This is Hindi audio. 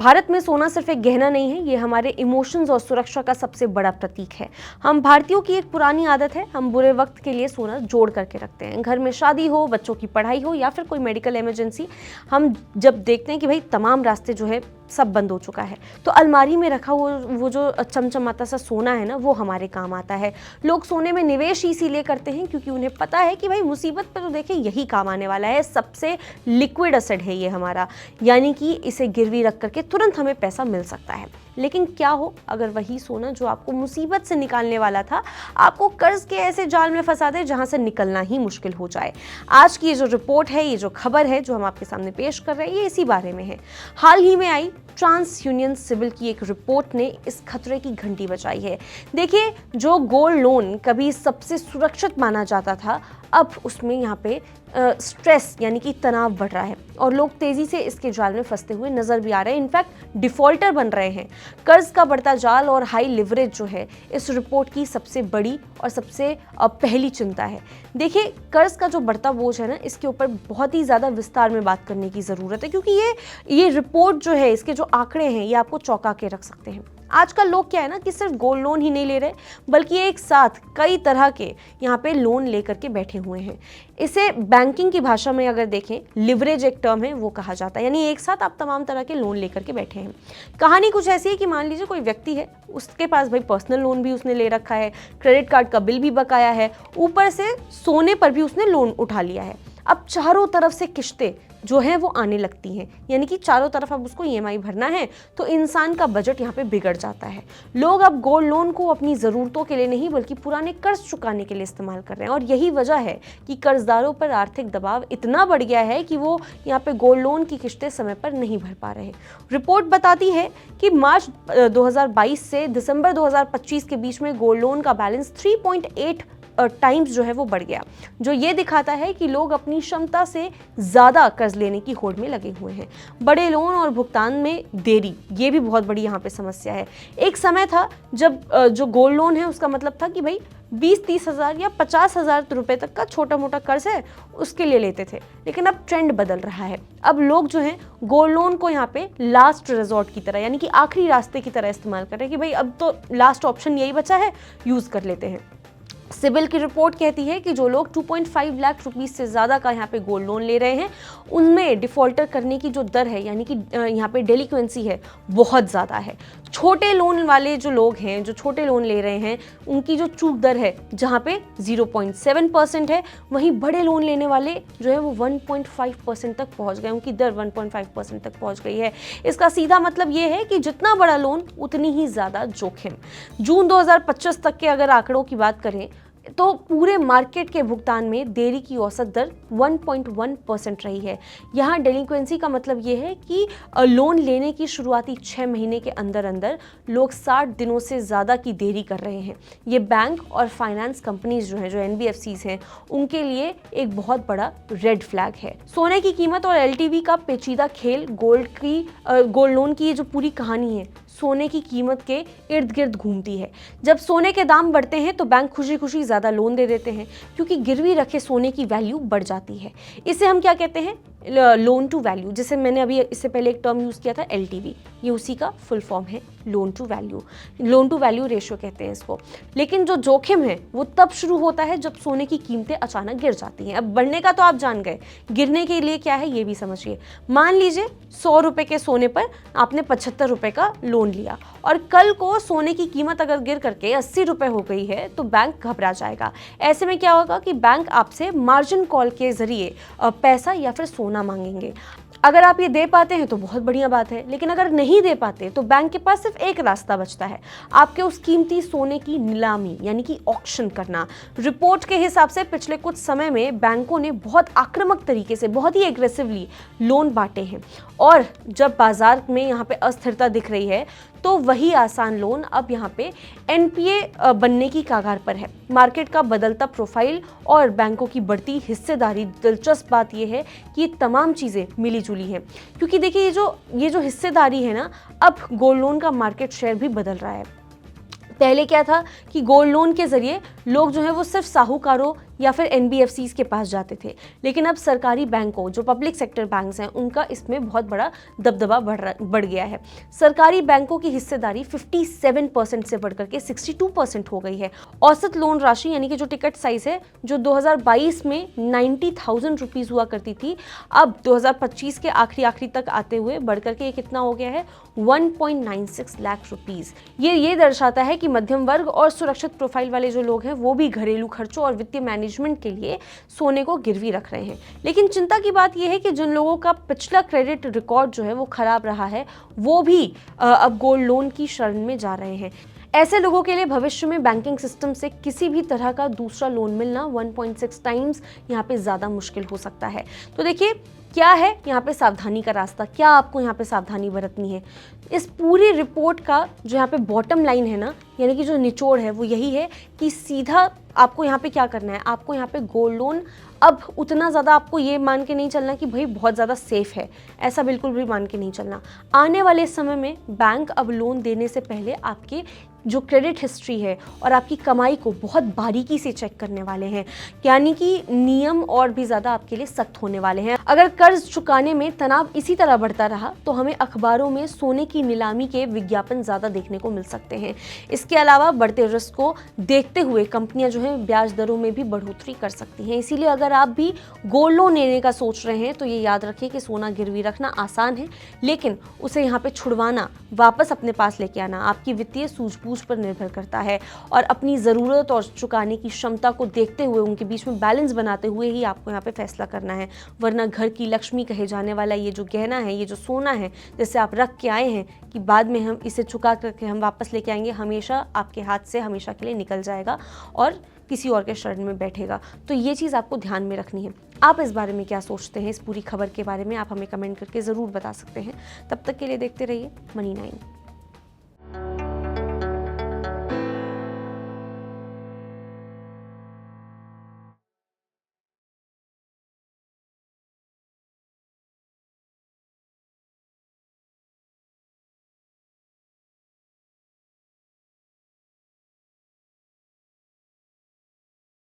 भारत में सोना सिर्फ एक गहना नहीं है, ये हमारे इमोशंस और सुरक्षा का सबसे बड़ा प्रतीक है। हम भारतीयों की एक पुरानी आदत है, हम बुरे वक्त के लिए सोना जोड़ करके रखते हैं। घर में शादी हो, बच्चों की पढ़ाई हो या फिर कोई मेडिकल इमरजेंसी, हम जब देखते हैं कि भाई तमाम रास्ते जो है सब बंद हो चुका है, तो अलमारी में रखा हुआ वो जो चमचमाता सा सोना है ना, वो हमारे काम आता है। लोग सोने में निवेश इसीलिए करते हैं क्योंकि उन्हें पता है कि भाई मुसीबत पर तो देखें यही काम आने वाला है। सबसे लिक्विड एसेट है ये हमारा, यानी कि इसे गिरवी रख करके तुरंत हमें पैसा मिल सकता है। लेकिन क्या हो अगर वही सोना जो आपको मुसीबत से निकालने वाला था, आपको कर्ज के ऐसे जाल में फंसा दे जहां से निकलना ही मुश्किल हो जाए। आज की ये जो रिपोर्ट है, ये जो खबर है जो हम आपके सामने पेश कर रहे हैं, ये इसी बारे में है। हाल ही में आई ट्रांस यूनियन सिविल की एक रिपोर्ट ने इस खतरे की घंटी बजाई है। देखिए, जो गोल्ड लोन कभी सबसे सुरक्षित माना जाता था, अब उसमें यहाँ पे स्ट्रेस यानी कि तनाव बढ़ रहा है और लोग तेजी से इसके जाल में फंसते हुए नजर भी आ रहे हैं। इनफैक्ट डिफॉल्टर बन रहे हैं। कर्ज का बढ़ता जाल और हाई लिवरेज जो है इस रिपोर्ट की सबसे बड़ी और सबसे पहली चिंता है। देखिए, कर्ज का जो बढ़ता बोझ है ना, इसके ऊपर बहुत ही ज़्यादा विस्तार में बात करने की ज़रूरत है, क्योंकि ये रिपोर्ट जो है, इसके जो आंकड़े हैं, ये आपको चौंका के रख सकते हैं। आजकल लोग क्या है ना कि सिर्फ गोल्ड लोन ही नहीं ले रहे, बल्कि एक साथ कई तरह के यहाँ पे लोन लेकर के बैठे हुए हैं। इसे बैंकिंग की भाषा में अगर देखें, लिवरेज एक टर्म है, वो कहा जाता है, यानी एक साथ आप तमाम तरह के लोन लेकर के बैठे हैं। कहानी कुछ ऐसी है कि मान लीजिए कोई व्यक्ति है, उसके पास भाई पर्सनल लोन भी उसने ले रखा है, क्रेडिट कार्ड का बिल भी बकाया है, ऊपर से सोने पर भी उसने लोन उठा लिया है। अब चारों तरफ से किश्तें जो हैं वो आने लगती हैं, यानी कि चारों तरफ अब उसको ईएमआई भरना है, तो इंसान का बजट यहाँ पे बिगड़ जाता है। लोग अब गोल्ड लोन को अपनी ज़रूरतों के लिए नहीं बल्कि पुराने कर्ज चुकाने के लिए इस्तेमाल कर रहे हैं, और यही वजह है कि कर्जदारों पर आर्थिक दबाव इतना बढ़ गया है कि वो यहाँ पे गोल्ड लोन की किश्तें समय पर नहीं भर पा रहे। रिपोर्ट बताती है कि मार्च 2022 से दिसंबर 2025 के बीच में गोल्ड लोन का बैलेंस 3.8 टाइम्स जो है वो बढ़ गया, जो ये दिखाता है कि लोग अपनी क्षमता से ज़्यादा कर्ज लेने की होड़ में लगे हुए हैं। बड़े लोन और भुगतान में देरी, ये भी बहुत बड़ी यहाँ पे समस्या है। एक समय था जब जो गोल्ड लोन है उसका मतलब था कि भाई 20-30 हज़ार या 50 हज़ार रुपये तक का छोटा मोटा कर्ज है, उसके लिए लेते थे। लेकिन अब ट्रेंड बदल रहा है। अब लोग जो हैं गोल्ड लोन को यहाँ पे लास्ट रिजॉर्ट की तरह, यानी कि आखिरी रास्ते की तरह इस्तेमाल कर रहे हैं कि भाई अब तो लास्ट ऑप्शन यही बचा है, यूज़ कर लेते हैं। सिविल की रिपोर्ट कहती है कि जो लोग 2.5 लाख रुपीस से ज़्यादा का यहाँ पे गोल्ड लोन ले रहे हैं, उनमें डिफ़ॉल्टर करने की जो दर है, यानी कि यहाँ पे डेलिक्वेंसी है, बहुत ज़्यादा है। छोटे लोन वाले जो लोग हैं, जो छोटे लोन ले रहे हैं, उनकी जो चूक दर है जहाँ पे 0.7% है, वहीं बड़े लोन लेने वाले जो है वो 1.5% तक पहुँच गए, उनकी दर 1.5% तक पहुँच गई है। इसका सीधा मतलब ये है कि जितना बड़ा लोन उतनी ही ज़्यादा जोखिम। जून 2025 तक के अगर आंकड़ों की बात करें तो पूरे मार्केट के भुगतान में देरी की औसत दर 1.1% रही है। यहाँ डेलिक्वेंसी का मतलब ये है कि लोन लेने की शुरुआती 6 महीने के अंदर अंदर लोग 60 दिनों से ज़्यादा की देरी कर रहे हैं। ये बैंक और फाइनेंस कंपनीज जो हैं, जो NBFCs हैं, उनके लिए एक बहुत बड़ा रेड फ्लैग है। सोने की कीमत और LTV का पेचीदा खेल, गोल्ड लोन की ये जो पूरी कहानी है, सोने की कीमत के इर्द गिर्द घूमती है। जब सोने के दाम बढ़ते हैं तो बैंक खुशी खुशी ज़्यादा लोन दे देते हैं, क्योंकि गिरवी रखे सोने की वैल्यू बढ़ जाती है। इसे हम क्या कहते हैं? लोन टू वैल्यू, जिसे मैंने अभी इससे पहले एक टर्म यूज़ किया था LTV, ये उसी का फुल फॉर्म है, लोन टू वैल्यू रेशियो कहते हैं इसको। लेकिन जो जोखिम है वो तब शुरू होता है जब सोने की कीमतें अचानक गिर जाती हैं। अब बढ़ने का तो आप जान गए, गिरने के लिए क्या है ये भी समझिए। मान लीजिए 100 रुपये के सोने पर आपने 75 रुपये का लोन लिया, और कल को सोने की कीमत अगर गिर करके 80 रुपये हो गई है तो बैंक घबरा जाएगा। ऐसे में क्या होगा कि बैंक आपसे मार्जिन कॉल के जरिए पैसा या फिर सोना मांगेंगे। अगर आप ये दे पाते हैं तो बहुत बढ़िया बात है, लेकिन अगर नहीं दे पाते तो बैंक के पास सिर्फ एक रास्ता बचता है, आपके उस कीमती सोने की नीलामी यानी कि ऑक्शन करना। रिपोर्ट के हिसाब से पिछले कुछ समय में बैंकों ने बहुत आक्रामक तरीके से, बहुत ही एग्रेसिवली लोन बांटे हैं, और जब बाजार में यहाँ पे अस्थिरता दिख रही है तो वही आसान लोन अब यहाँ पे NPA बनने की कगार पर है। मार्केट का बदलता प्रोफाइल और बैंकों की बढ़ती हिस्सेदारी, दिलचस्प बात यह है कि ये तमाम चीज़ें मिली जुली हैं, क्योंकि देखिए ये जो हिस्सेदारी है ना, अब गोल्ड लोन का मार्केट शेयर भी बदल रहा है। पहले क्या था कि गोल्ड लोन के जरिए लोग जो है वो सिर्फ साहूकारों या फिर NBFCs के पास जाते थे, लेकिन अब सरकारी बैंकों, जो पब्लिक सेक्टर बैंक्स हैं, उनका इसमें बहुत बड़ा दबदबा बढ़ गया है। सरकारी बैंकों की हिस्सेदारी 57% से बढ़कर के 62% हो गई है। औसत लोन राशि यानी कि जो टिकट साइज है, जो 2022 में 90,000 रुपीज़ हुआ करती थी, अब 2025 के आखिरी तक आते हुए बढ़कर के ये कितना हो गया है, 1.96 लाख रुपीज़। ये दर्शाता है कि मध्यम वर्ग और सुरक्षित प्रोफाइल वाले जो लोग हैं वो भी घरेलू खर्चों और वित्तीय मैनेजमेंट के लिए सोने को गिरवी रख रहे हैं। लेकिन चिंता की बात यह है कि जिन लोगों का पिछला क्रेडिट रिकॉर्ड जो है वो खराब रहा है, वो भी अब गोल्ड लोन की शरण में जा रहे हैं। ऐसे लोगों के लिए भविष्य में बैंकिंग सिस्टम से किसी भी तरह का दूसरा लोन मिलना 1.6 टाइम्स यहाँ पे ज़्यादा मुश्किल हो सकता है। तो देखिए, क्या है यहाँ पे सावधानी का रास्ता, क्या आपको यहाँ पे सावधानी बरतनी है। इस पूरी रिपोर्ट का जो यहाँ पे बॉटम लाइन है ना, यानी कि जो निचोड़ है वो यही है कि सीधा आपको यहाँ पे क्या करना है, आपको यहाँ पे गोल्ड लोन अब उतना ज़्यादा आपको ये मान के नहीं चलना कि भाई बहुत ज़्यादा सेफ है, ऐसा बिल्कुल भी मान के नहीं चलना। आने वाले समय में बैंक अब लोन देने से पहले आपके जो क्रेडिट हिस्ट्री है और आपकी कमाई को बहुत बारीकी से चेक करने वाले हैं, यानी कि नियम और भी ज़्यादा आपके लिए सख्त होने वाले हैं। अगर कर्ज चुकाने में तनाव इसी तरह बढ़ता रहा तो हमें अखबारों में सोने की नीलामी के विज्ञापन ज़्यादा देखने को मिल सकते हैं। इसके अलावा बढ़ते रिस्क को देखते हुए कंपनियां जो हैं ब्याज दरों में भी बढ़ोतरी कर सकती हैं। इसीलिए अगर आप भी गोल्ड लोन लेने का सोच रहे हैं तो ये याद रखिए कि सोना गिरवी रखना आसान है, लेकिन उसे यहाँ पे छुड़वाना, वापस अपने पास लेके आना आपकी वित्तीय सूझबूझ पर निर्भर करता है। और अपनी ज़रूरत और चुकाने की क्षमता को देखते हुए, उनके बीच में बैलेंस बनाते हुए ही आपको यहाँ पे फैसला करना है। वरना घर की लक्ष्मी कहे जाने वाला ये जो गहना है, ये जो सोना है, जैसे आप रख के आए हैं कि बाद में हम इसे चुका करके हम वापस लेके आएंगे, हमेशा आपके हाथ से हमेशा के लिए निकल जाएगा और किसी और के शरण में बैठेगा। तो ये चीज़ आपको ध्यान में रखनी है। आप इस बारे में क्या सोचते हैं, इस पूरी खबर के बारे में आप हमें कमेंट करके ज़रूर बता सकते हैं। तब तक के लिए देखते रहिए मनी 9।